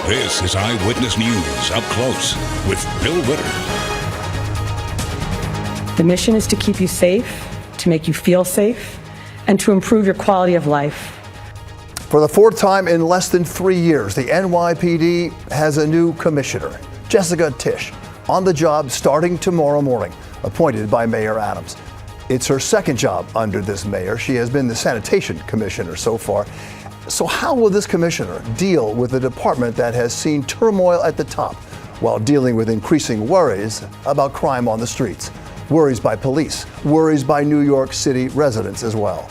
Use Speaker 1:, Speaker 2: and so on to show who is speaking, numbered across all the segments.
Speaker 1: This is Eyewitness News Up Close with Bill Ritter.
Speaker 2: The mission is to keep you safe, to make you feel safe, and to improve your quality of life.
Speaker 3: For the fourth time in less than 3 years, the NYPD has a new commissioner, Jessica Tisch, on the job starting tomorrow morning, appointed by Mayor Adams. It's her second job under this mayor. She has been the sanitation commissioner so far. So how will this commissioner deal with a department that has seen turmoil at the top while dealing with increasing worries about crime on the streets? Worries by police, worries by New York City residents as well.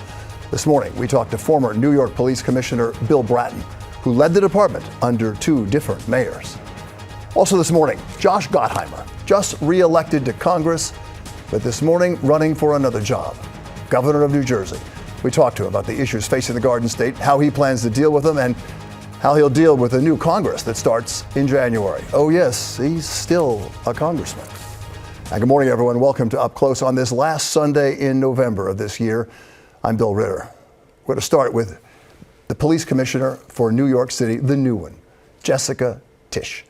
Speaker 3: This morning, we talked to former New York Police Commissioner Bill Bratton, who led the department under two different mayors. Also this morning, Josh Gottheimer, just re-elected to Congress, but this morning running for another job, governor of New Jersey. We talked to him about the issues facing the Garden State, how he plans to deal with them, and how he'll deal with a new Congress that starts in January. Oh yes, he's still a congressman. And good morning, everyone. Welcome to Up Close on this last Sunday in November of this year. I'm Bill Ritter. We're going to start with the police commissioner for New York City, the new one, Jessica Tisch.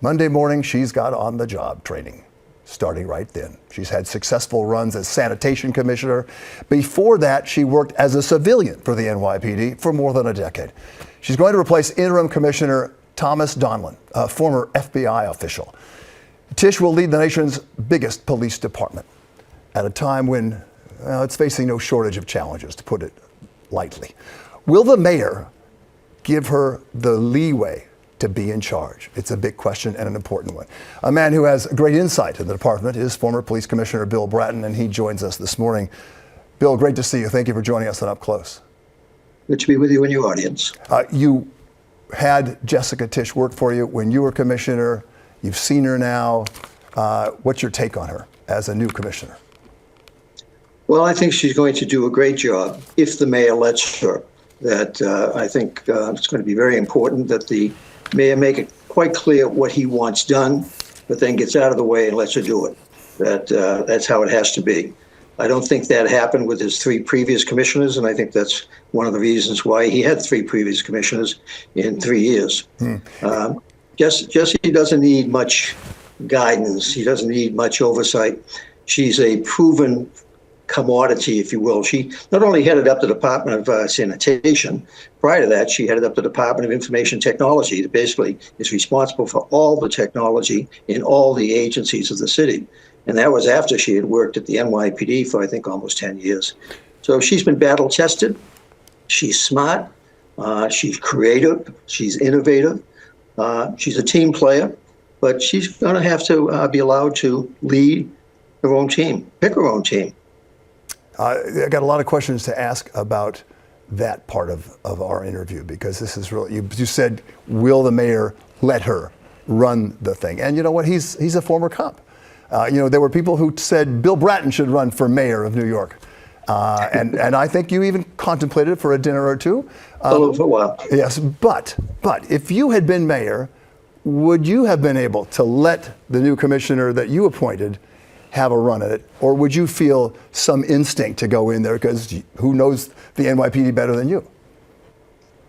Speaker 3: Monday morning, she's got on-the-job training, starting right then. She's had successful runs as sanitation commissioner. Before that, she worked as a civilian for the NYPD for more than a decade. She's going to replace interim commissioner Thomas Donlan, a former FBI official. Tisch will lead the nation's biggest police department at a time when it's facing no shortage of challenges, to put it lightly. Will the mayor give her the leeway to be in charge? It's a big question and an important one. A man who has great insight in the department is former police commissioner Bill Bratton, and he joins us this morning. Bill, great to see you. Thank you for joining us on Up Close.
Speaker 4: Good to be with you and your audience.
Speaker 3: You had Jessica Tisch work for you when you were commissioner. You've seen her now. What's your take on her as a new commissioner?
Speaker 4: Well, I think she's going to do a great job if the mayor lets her. That I think it's going to be very important that the mayor make it quite clear what he wants done, but then gets out of the way and lets her do it. That's how it has to be. I don't think that happened with his three previous commissioners, and I think that's one of the reasons why he had three previous commissioners in 3 years. Jesse doesn't need much guidance. He doesn't need much oversight. She's a proven commodity, if you will. She not only headed up the Department of Sanitation. Prior to that, she headed up the Department of Information Technology, that basically is responsible for all the technology in all the agencies of the city. And that was after she had worked at the NYPD for, I think, almost 10 years. So she's been battle tested. She's smart. She's creative. She's innovative. She's a team player, but she's going to have to be allowed to lead her own team, pick her own team.
Speaker 3: I got a lot of questions to ask about that part of our interview, because this is really, you said, will the mayor let her run the thing? And you know what, he's a former cop. There were people who said Bill Bratton should run for mayor of New York. And I think you even contemplated for a dinner or two.
Speaker 4: For a while.
Speaker 3: Yes, but if you had been mayor, would you have been able to let the new commissioner that you appointed have a run at it? Or would you feel some instinct to go in there because who knows the NYPD better than you?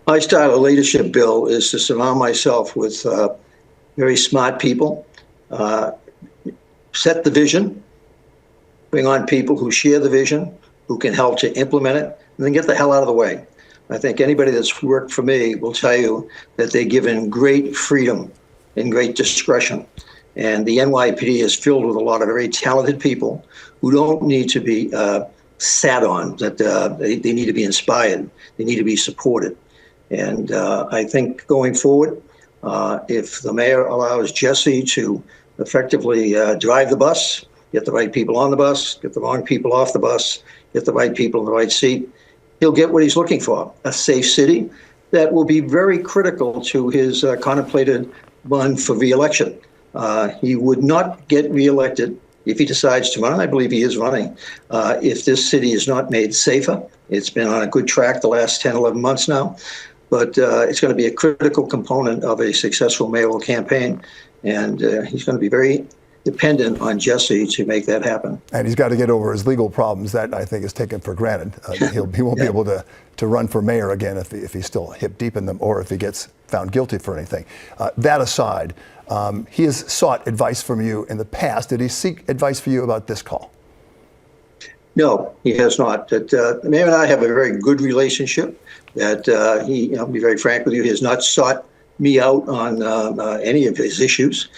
Speaker 4: My style of leadership, Bill, is to surround myself with very smart people, set the vision, bring on people who share the vision, who can help to implement it, and then get the hell out of the way. I think anybody that's worked for me will tell you that they're given great freedom and great discretion. And the NYPD is filled with a lot of very talented people who don't need to be sat on, that they need to be inspired. They need to be supported. And I think going forward, if the mayor allows Jesse to effectively drive the bus, get the right people on the bus, get the wrong people off the bus, get the right people in the right seat, he'll get what he's looking for, a safe city that will be very critical to his contemplated run for re-election. He would not get reelected if he decides to run, and I believe he is running, if this city is not made safer. It's been on a good track the last 10, 11 months now, but it's going to be a critical component of a successful mayoral campaign, and he's going to be very dependent on Jesse to make that happen.
Speaker 3: And he's got to get over his legal problems. That, I think, is taken for granted. He won't be able to run for mayor again if he's still hip deep in them, or if he gets found guilty for anything. That aside, he has sought advice from you in the past. Did he seek advice for you about this call?
Speaker 4: No, he has not. The mayor and I have a very good relationship. I'll be very frank with you, he has not sought me out on any of his issues.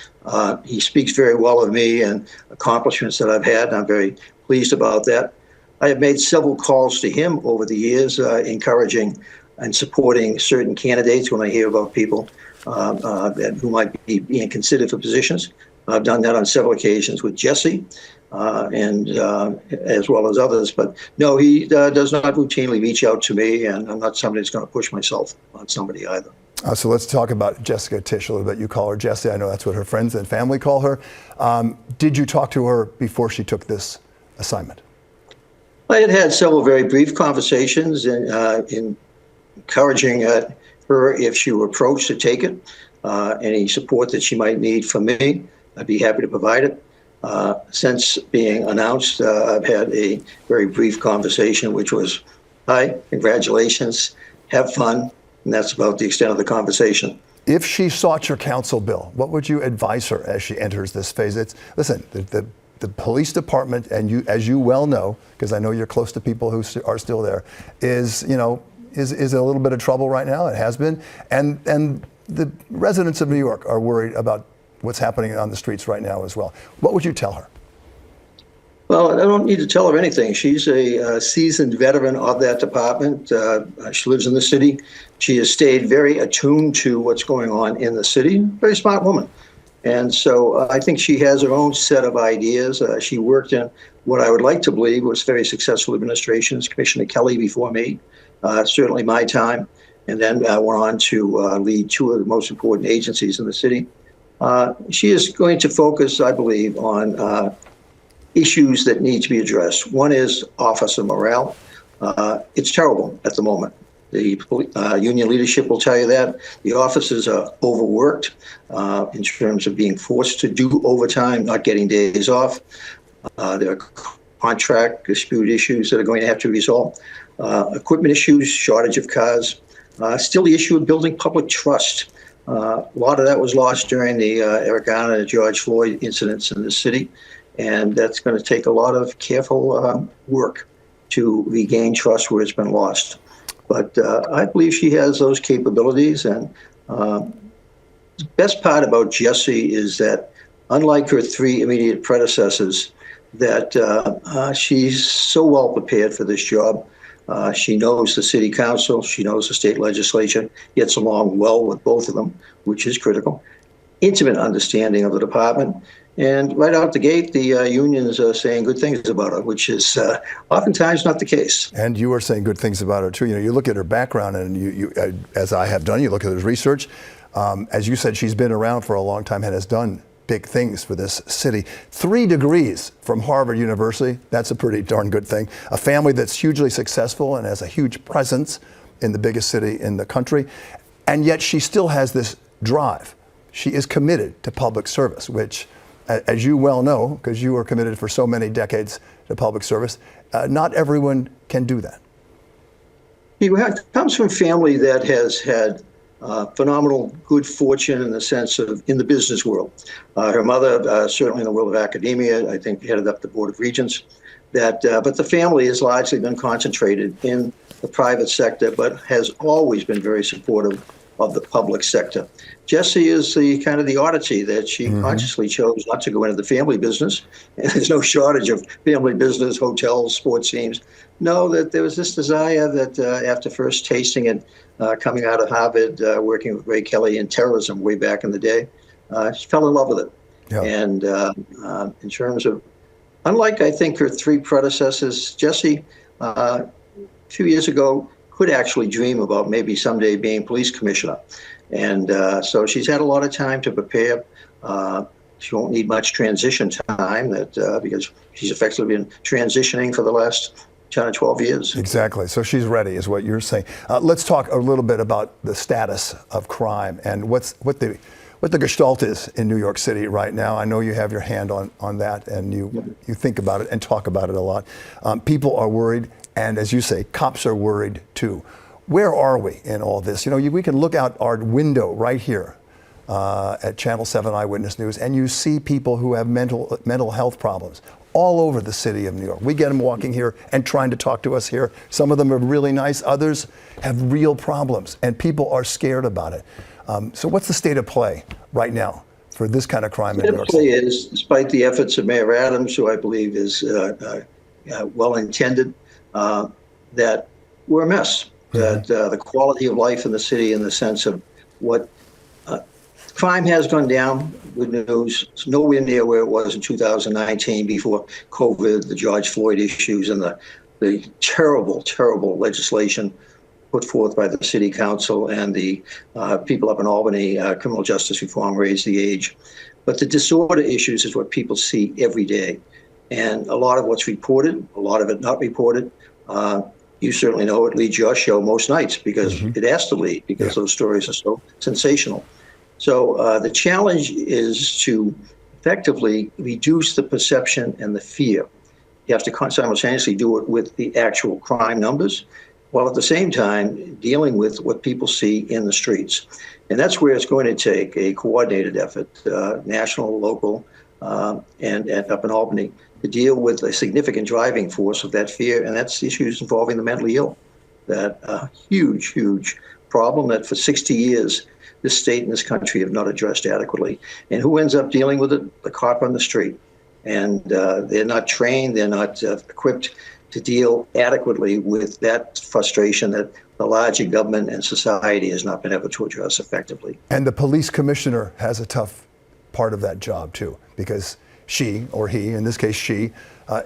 Speaker 4: He speaks very well of me and accomplishments that I've had, and I'm very pleased about that. I have made several calls to him over the years, encouraging and supporting certain candidates when I hear about people who might be being considered for positions. I've done that on several occasions with Jesse and as well as others. But no, he does not routinely reach out to me, and I'm not somebody that's going to push myself on somebody either.
Speaker 3: So let's talk about Jessica Tisch a little bit. You call her Jessie. I know that's what her friends and family call her. Did you talk to her before she took this assignment?
Speaker 4: I had several very brief conversations in encouraging her, if she were approached, to take it. Any support that she might need from me, I'd be happy to provide it. Since being announced, I've had a very brief conversation, which was, hi, congratulations, have fun. And that's about the extent of the conversation.
Speaker 3: If she sought your counsel, Bill, what would you advise her as she enters this phase? Listen, the police department, and you, as you well know, because I know you're close to people who are still there, is a little bit of trouble right now. It has been, and the residents of New York are worried about what's happening on the streets right now as well. What would you tell her?
Speaker 4: Well, I don't need to tell her anything. She's a seasoned veteran of that department. She lives in the city. She has stayed very attuned to what's going on in the city. Very smart woman. And so I think she has her own set of ideas. She worked in what I would like to believe was very successful administrations. Commissioner Kelly before me, certainly my time, and then went on to lead two of the most important agencies in the city. She is going to focus, I believe, on issues that need to be addressed. One is officer morale. It's terrible at the moment. The union leadership will tell you that. The officers are overworked in terms of being forced to do overtime, not getting days off. There are contract dispute issues that are going to have to be resolved. Equipment issues, shortage of cars. Still the issue of building public trust. A lot of that was lost during the Eric Garner and George Floyd incidents in the city. And that's going to take a lot of careful work to regain trust where it's been lost. But I believe she has those capabilities. And the best part about Jessie is that, unlike her three immediate predecessors, that she's so well prepared for this job. She knows the city council. She knows the state legislature, gets along well with both of them, which is critical. Intimate understanding of the department. And right out the gate, the unions are saying good things about her, which is oftentimes not the case.
Speaker 3: And you are saying good things about her, too. You look at her background, and you as I have done, you look at her research. As you said, she's been around for a long time and has done big things for this city. 3 degrees from Harvard University. That's a pretty darn good thing. A family that's hugely successful and has a huge presence in the biggest city in the country. And yet she still has this drive. She is committed to public service, which, as you well know, because you were committed for so many decades to public service, not everyone can do that.
Speaker 4: He comes from a family that has had phenomenal good fortune in the sense of in the business world. Her mother, certainly in the world of academia, I think headed up the Board of Regents. But the family has largely been concentrated in the private sector, but has always been very supportive of the public sector. Jessie is the kind of the oddity that she consciously chose not to go into the family business. And there's no shortage of family business, hotels, sports teams. No, that there was this desire that after first tasting it, coming out of Harvard, working with Ray Kelly in terrorism way back in the day, she fell in love with it. Yeah. And in terms of, unlike I think her 3 predecessors, Jessie, a few years ago, could actually dream about maybe someday being police commissioner. And so she's had a lot of time to prepare. She won't need much transition time because she's effectively been transitioning for the last 10 or 12 years.
Speaker 3: Exactly. So she's ready, is what you're saying. Let's talk a little bit about the status of crime and what what the gestalt is in New York City right now. I know you have your hand on that, and you think about it and talk about it a lot. People are worried, and as you say, cops are worried too. Where are we in all this? You know, we can look out our window right here at Channel 7 Eyewitness News, and you see people who have mental health problems all over the city of New York. We get them walking here and trying to talk to us here. Some of them are really nice. Others have real problems, and people are scared about it. So what's the state of play right now for this kind of crime in New York City?
Speaker 4: The state of play is, despite the efforts of Mayor Adams, who I believe is well-intended, that we're a mess. That the quality of life in the city, in the sense of what crime has gone down. Good news. It's nowhere near where it was in 2019 before COVID, the George Floyd issues, and the terrible, terrible legislation put forth by the city council and the people up in Albany, criminal justice reform, raised the age. But the disorder issues is what people see every day. And a lot of what's reported, a lot of it not reported. You certainly know it leads your show most nights because it has to lead, because those stories are so sensational. So the challenge is to effectively reduce the perception and the fear. You have to simultaneously do it with the actual crime numbers, while at the same time dealing with what people see in the streets. And that's where it's going to take a coordinated effort, national, local, and up in Albany, to deal with a significant driving force of that fear, and that's issues involving the mentally ill. That huge, huge problem that for 60 years, this state and this country have not addressed adequately. And who ends up dealing with it? The cop on the street. And they're not trained, they're not equipped to deal adequately with that frustration that the larger government and society has not been able to address effectively.
Speaker 3: And the police commissioner has a tough part of that job too, because she, or he, in this case she,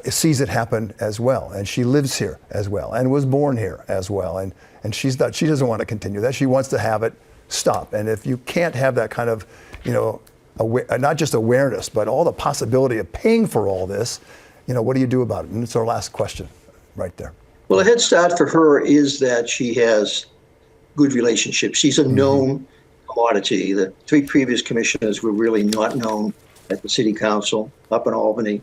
Speaker 3: sees it happen as well, and she lives here as well, and was born here as well, and she doesn't want to continue that. She wants to have it stop. And if you can't have that kind of, not just awareness, but all the possibility of paying for all this, what do you do about it? And it's our last question right there.
Speaker 4: Well, a head start for her is that she has good relationships. She's a known commodity. The 3 previous commissioners were really not known at the city council up in Albany.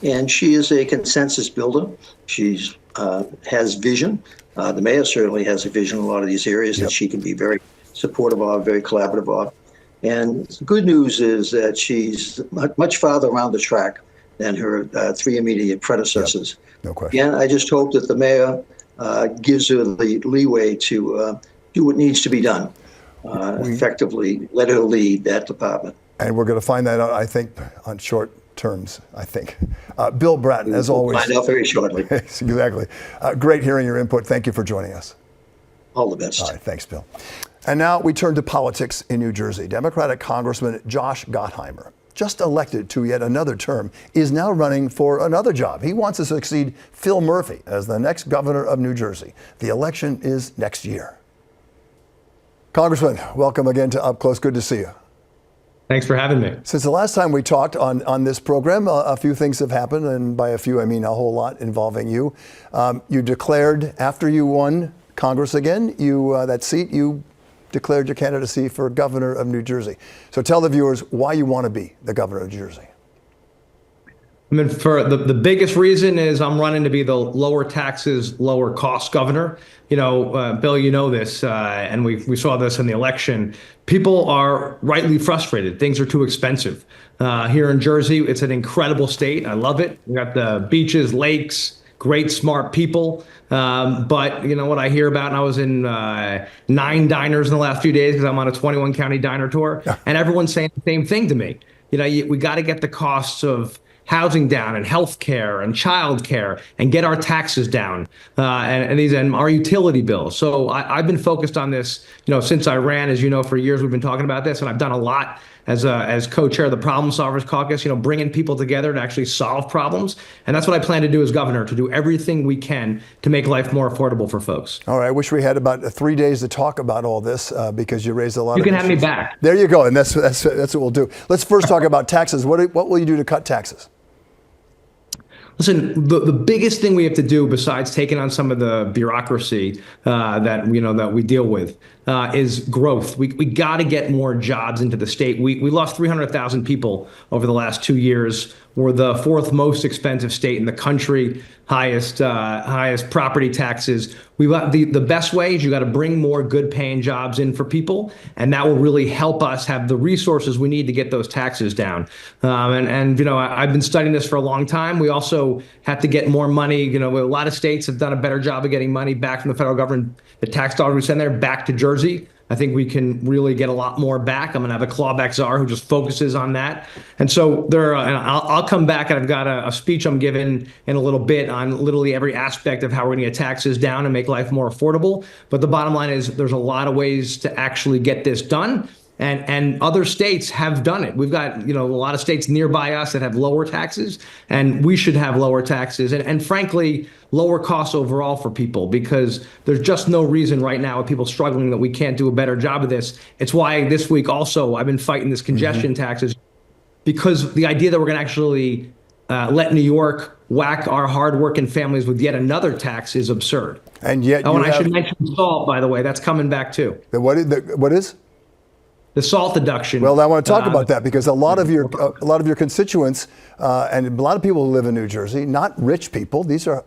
Speaker 4: And she is a consensus builder. She has vision. The mayor certainly has a vision in a lot of these areas that she can be very supportive of, very collaborative of. And the good news is that she's much farther around the track than her 3 immediate predecessors.
Speaker 3: No question.
Speaker 4: Again, I just hope that the mayor gives her the leeway to do what needs to be done, effectively let her lead that department.
Speaker 3: And we're going to find that out, I think, on short terms, I think. Bill Bratton, as always.
Speaker 4: We'll find out very shortly.
Speaker 3: Exactly. Great hearing your input. Thank you for joining us.
Speaker 4: All the best.
Speaker 3: All right, thanks, Bill. And now we turn to politics in New Jersey. Democratic Congressman Josh Gottheimer, just elected to yet another term, is now running for another job. He wants to succeed Phil Murphy as the next governor of New Jersey. The election is next year. Congressman, welcome again to Up Close. Good to see you.
Speaker 5: Thanks for having me.
Speaker 3: Since the last time we talked on this program, a few things have happened, and by a few I mean a whole lot involving you. You declared, after you won Congress again, that seat, you declared your candidacy for governor of New Jersey. So tell the viewers why you want to be the governor of New Jersey.
Speaker 5: I mean, for the biggest reason is I'm running to be the lower taxes, lower cost governor. Bill, you know this, and we saw this in the election. People are rightly frustrated. Things are too expensive. Here in Jersey, it's an incredible state. I love it. We got the beaches, lakes, great, smart people. But you know what I hear about, and I was in 9 diners in the last few days because I'm on a 21 county diner tour, and everyone's saying the same thing to me. We got to get the costs of housing down and health care and child care and get our taxes down and our utility bills. So I've been focused on this, since I ran, as you know, for years. We've been talking about this, and I've done a lot as co-chair of the Problem Solvers Caucus, bringing people together to actually solve problems. And that's what I plan to do as governor, to do everything we can to make life more affordable for folks.
Speaker 3: All right. I wish we had about 3 days to talk about all this because you raised a lot of issues.
Speaker 5: You can have me back.
Speaker 3: There you go. And that's what we'll do. Let's first talk about taxes. What will you do to cut taxes?
Speaker 5: Listen, the biggest thing we have to do besides taking on some of the bureaucracy that we deal with is growth. We got to get more jobs into the state. We lost 300,000 people over the last 2 years. We're the fourth most expensive state in the country, highest property taxes. We got the best way is you got to bring more good paying jobs in for people, and that will really help us have the resources we need to get those taxes down. I've been studying this for a long time. We also have to get more money. A lot of states have done a better job of getting money back from the federal government. The tax dollars we send there back to Jersey. I think we can really get a lot more back. I'm going to have a clawback czar who just focuses on that. And so I'll come back, and I've got a speech I'm giving in a little bit on literally every aspect of how we're going to get taxes down and make life more affordable. But the bottom line is there's a lot of ways to actually get this done. And other states have done it. We've got, a lot of states nearby us that have lower taxes, and we should have lower taxes and frankly, lower costs overall for people, because there's just no reason right now with people struggling that we can't do a better job of this. It's why this week also I've been fighting this congestion taxes, because the idea that we're going to actually let New York whack our hardworking families with yet another tax is absurd.
Speaker 3: And yet,
Speaker 5: I should mention salt, by the way, that's coming back too.
Speaker 3: What is?
Speaker 5: The salt deduction.
Speaker 3: Well, I want to talk about that, because a lot of your constituents and a lot of people who live in New Jersey, not rich people, these are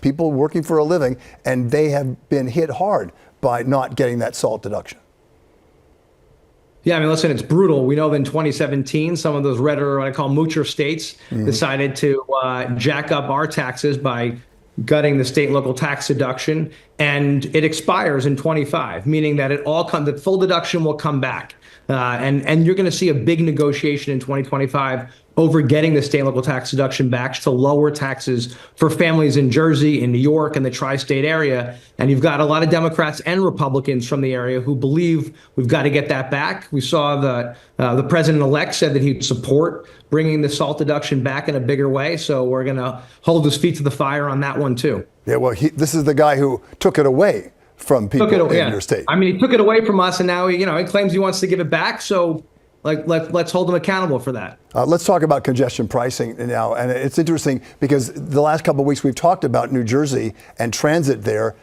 Speaker 3: people working for a living, and they have been hit hard by not getting that salt deduction.
Speaker 5: Yeah, listen, it's brutal. We know that in 2017, some of those red, or what I call moocher states, decided to jack up our taxes by gutting the state and local tax deduction, and it expires in 25, meaning that the full deduction will come back. And you're going to see a big negotiation in 2025 over getting the state and local tax deduction back to lower taxes for families in Jersey, in New York, and the tri-state area. And you've got a lot of Democrats and Republicans from the area who believe we've got to get that back. We saw that the president-elect said that he'd support bringing the salt deduction back in a bigger way. So we're going to hold his feet to the fire on that one, too.
Speaker 3: Yeah, well, this is the guy who took it away from people in your state.
Speaker 5: He took it away from us, and now he claims he wants to give it back. So let's hold him accountable for that.
Speaker 3: Let's talk about congestion pricing now. And it's interesting because the last couple of weeks we've talked about New Jersey and transit there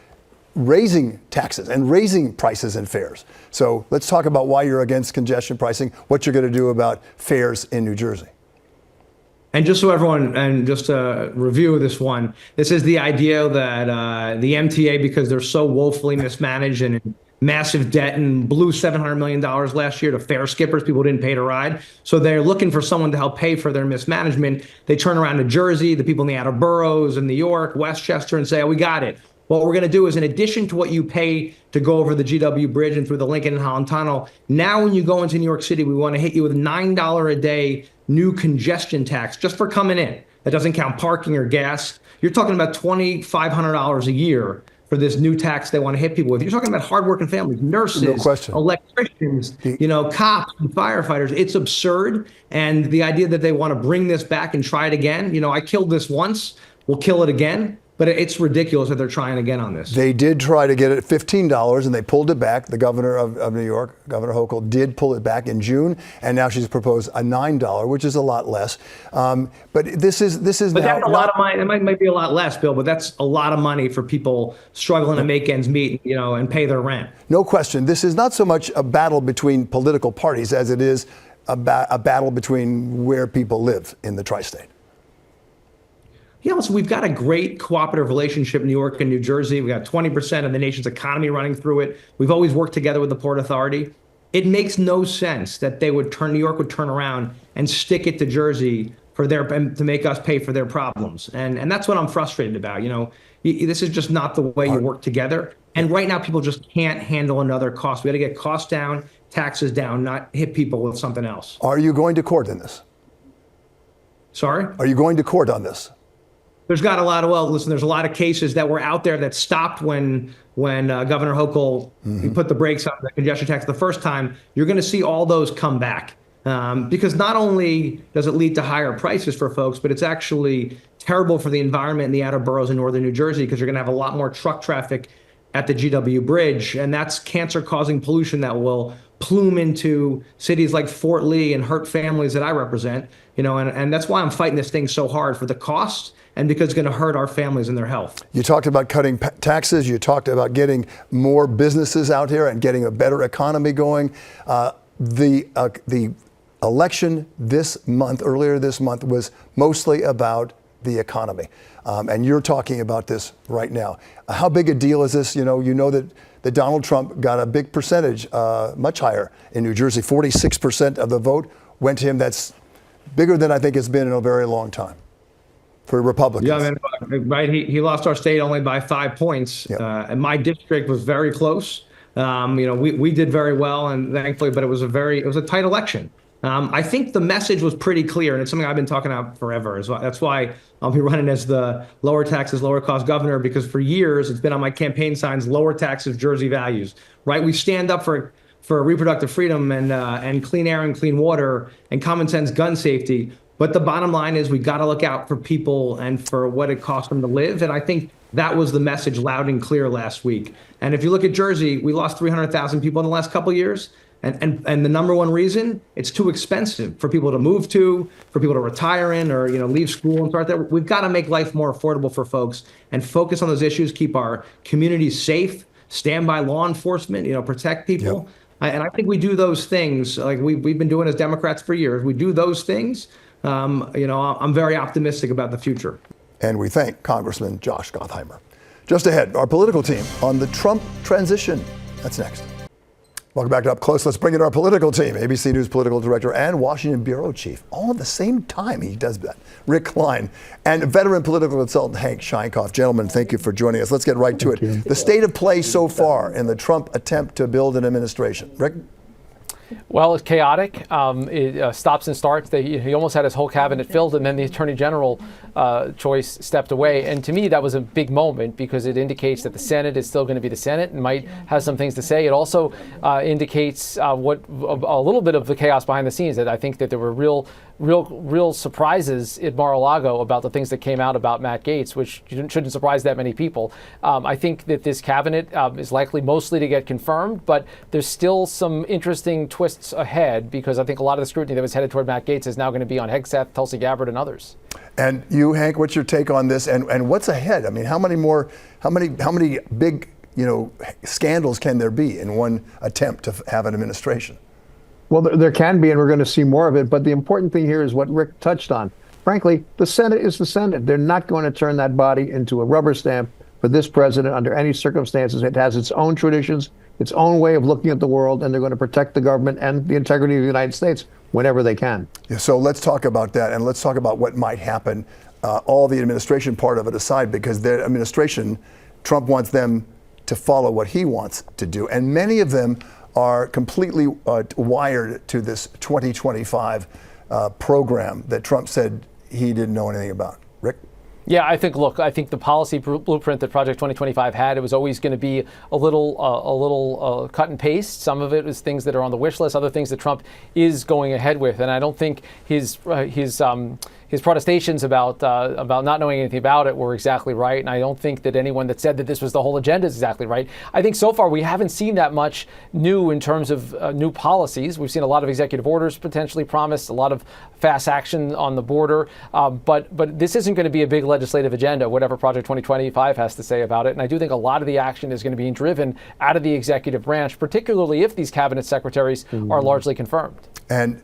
Speaker 3: raising taxes and raising prices and fares. So let's talk about why you're against congestion pricing, what you're going to do about fares in New Jersey.
Speaker 5: And just so everyone, and just to review this one, this is the idea that the MTA, because they're so woefully mismanaged and in massive debt, and blew $700 million last year to fare skippers, people didn't pay to ride. So they're looking for someone to help pay for their mismanagement. They turn around to Jersey, the people in the outer boroughs, in New York, Westchester, and say, oh, we got it. What we're going to do is, in addition to what you pay to go over the GW Bridge and through the Lincoln and Holland Tunnel, now when you go into New York City, we want to hit you with $9 a day new congestion tax just for coming in. That doesn't count parking or gas. You're talking about $2,500 a year for this new tax they want to hit people with. You're talking about hardworking families, nurses, electricians, cops and firefighters. It's absurd. And the idea that they want to bring this back and try it again, I killed this once, we'll kill it again. But it's ridiculous that they're trying again on this. They
Speaker 3: did try to get it at $15, and they pulled it back. The governor of New York, Governor Hochul, did pull it back in June, and now she's proposed a $9, which is a lot less. But this is
Speaker 5: but
Speaker 3: now
Speaker 5: that's a lot of money. It might be a lot less, Bill, but that's a lot of money for people struggling to make ends meet, and pay their rent.
Speaker 3: No question. This is not so much a battle between political parties as it is a battle between where people live in the tri-state.
Speaker 5: Yeah, so we've got a great cooperative relationship in New York and New Jersey. We've got 20% of the nation's economy running through it. We've always worked together with the Port Authority. It makes no sense that New York would turn around and stick it to Jersey to make us pay for their problems. And that's what I'm frustrated about. This is just not the way you work together. And right now, people just can't handle another cost. We got to get costs down, taxes down, not hit people with something else.
Speaker 3: Are you going to court in this?
Speaker 5: Sorry?
Speaker 3: Are you going to court on this?
Speaker 5: There's a lot of cases that were out there that stopped when Governor Hochul put the brakes on the congestion tax the first time. You're going to see all those come back because not only does it lead to higher prices for folks, but it's actually terrible for the environment in the outer boroughs in northern New Jersey, because you're going to have a lot more truck traffic at the GW Bridge, and that's cancer-causing pollution that will plume into cities like Fort Lee and hurt families that I represent, and that's why I'm fighting this thing so hard, for the cost and because it's going to hurt our families and their health.
Speaker 3: You talked about cutting taxes. You talked about getting more businesses out here and getting a better economy going. The election this month, earlier this month, was mostly about the economy. And you're talking about this right now. How big a deal is this? You know that Donald Trump got a big percentage, much higher in New Jersey. 46% of the vote went to him. That's bigger than I think it's been in a very long time for Republicans.
Speaker 5: Yeah, right. He lost our state only by 5 points.
Speaker 3: Yep.
Speaker 5: And my district was very close. We did very well, and thankfully, but it was a tight election. I think the message was pretty clear, and it's something I've been talking about forever. That's why I'll be running as the lower taxes, lower cost governor, because for years it's been on my campaign signs: lower taxes, Jersey values. Right? We stand up for reproductive freedom and clean air and clean water and common sense gun safety. But the bottom line is we got to look out for people and for what it costs them to live. And I think that was the message loud and clear last week. And if you look at Jersey, we lost 300,000 people in the last couple of years. And the number one reason, it's too expensive for people to move to, for people to retire in, or leave school and start there. We've got to make life more affordable for folks and focus on those issues, keep our communities safe, stand by law enforcement, protect people. Yep. And I think we do those things like we've been doing as Democrats for years. We do those things. I'm very optimistic about the future.
Speaker 3: And we thank Congressman Josh Gottheimer. Just ahead, our political team on the Trump transition. That's next. Welcome back to Up Close. Let's bring in our political team. ABC News political director and Washington bureau chief. All at the same time he does that. Rick Klein and veteran political consultant Hank Scheinkoff. Gentlemen, thank you for joining us. Let's get right to it. The state of play so far in the Trump attempt to build an administration. Rick?
Speaker 6: Well, it's chaotic. It stops and starts. He almost had his whole cabinet filled, and then the attorney general choice stepped away. And to me, that was a big moment because it indicates that the Senate is still going to be the Senate and might have some things to say. It also indicates a little bit of the chaos behind the scenes. That I think that there were real surprises at Mar-a-Lago about the things that came out about Matt Gaetz, which shouldn't surprise that many people. I think that this cabinet is likely mostly to get confirmed, but there's still some interesting twists ahead because I think a lot of the scrutiny that was headed toward Matt Gaetz is now going to be on Hegseth, Tulsi Gabbard, and others.
Speaker 3: And you, Hank, what's your take on this? And what's ahead? I mean, how many big scandals can there be in one attempt to have an administration?
Speaker 7: Well, there can be, and we're going to see more of it. But the important thing here is what Rick touched on. Frankly, the Senate is the Senate. They're not going to turn that body into a rubber stamp for this president under any circumstances. It has its own traditions, its own way of looking at the world, and they're going to protect the government and the integrity of the United States whenever they can.
Speaker 3: Yeah, so let's talk about that, and let's talk about what might happen, all the administration part of it aside, because their administration, Trump wants them to follow what he wants to do, and many of them are completely wired to this 2025 program that Trump said he didn't know anything about. Rick?
Speaker 6: Yeah, I think the policy blueprint that Project 2025 had, it was always going to be a little cut and paste. Some of it was things that are on the wish list, other things that Trump is going ahead with. And I don't think his protestations about not knowing anything about it were exactly right. And I don't think that anyone that said that this was the whole agenda is exactly right. I think so far we haven't seen that much new in terms of new policies. We've seen a lot of executive orders potentially promised, a lot of fast action on the border. But this isn't going to be a big legislative agenda, whatever Project 2025 has to say about it. And I do think a lot of the action is going to be driven out of the executive branch, particularly if these cabinet secretaries are largely confirmed.
Speaker 3: And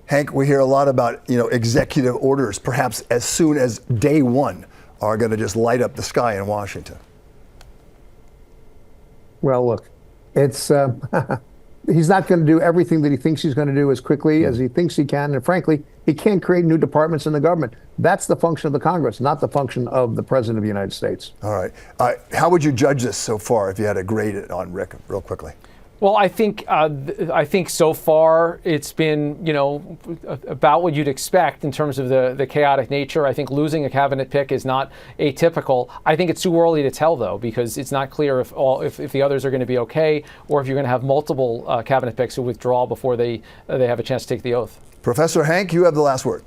Speaker 3: Hank, we hear a lot about, executive orders, perhaps as soon as day one, are going to just light up the sky in Washington.
Speaker 7: Well, look, it's he's not going to do everything that he thinks he's going to do as quickly as he thinks he can. And frankly, he can't create new departments in the government. That's the function of the Congress, not the function of the President of the United States. All right.
Speaker 3: How would you judge this so far if you had to grade it on Rick real quickly?
Speaker 6: Well, I think so far it's been, about what you'd expect in terms of the chaotic nature. I think losing a cabinet pick is not atypical. I think it's too early to tell, though, because it's not clear if the others are going to be okay or if you're going to have multiple cabinet picks who withdraw before they have a chance to take the oath.
Speaker 3: Professor Hank, you have the last word.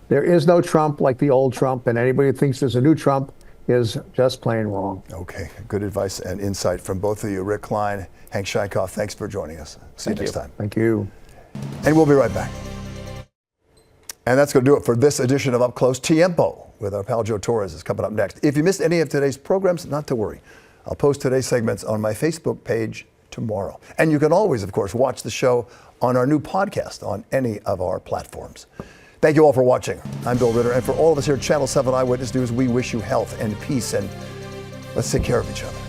Speaker 7: There is no Trump like the old Trump, and anybody who thinks there's a new Trump is just plain wrong.
Speaker 3: Okay, good advice and insight from both of you. Rick Klein, Hank Scheikoff, thanks for joining us. See you next time.
Speaker 7: Thank you.
Speaker 3: And we'll be right back. And that's going to do it for this edition of Up Close. Tiempo with our pal Joe Torres is coming up next. If you missed any of today's programs, not to worry. I'll post today's segments on my Facebook page tomorrow. And you can always, of course, watch the show on our new podcast on any of our platforms. Thank you all for watching. I'm Bill Ritter, and for all of us here at Channel 7 Eyewitness News, we wish you health and peace, and let's take care of each other.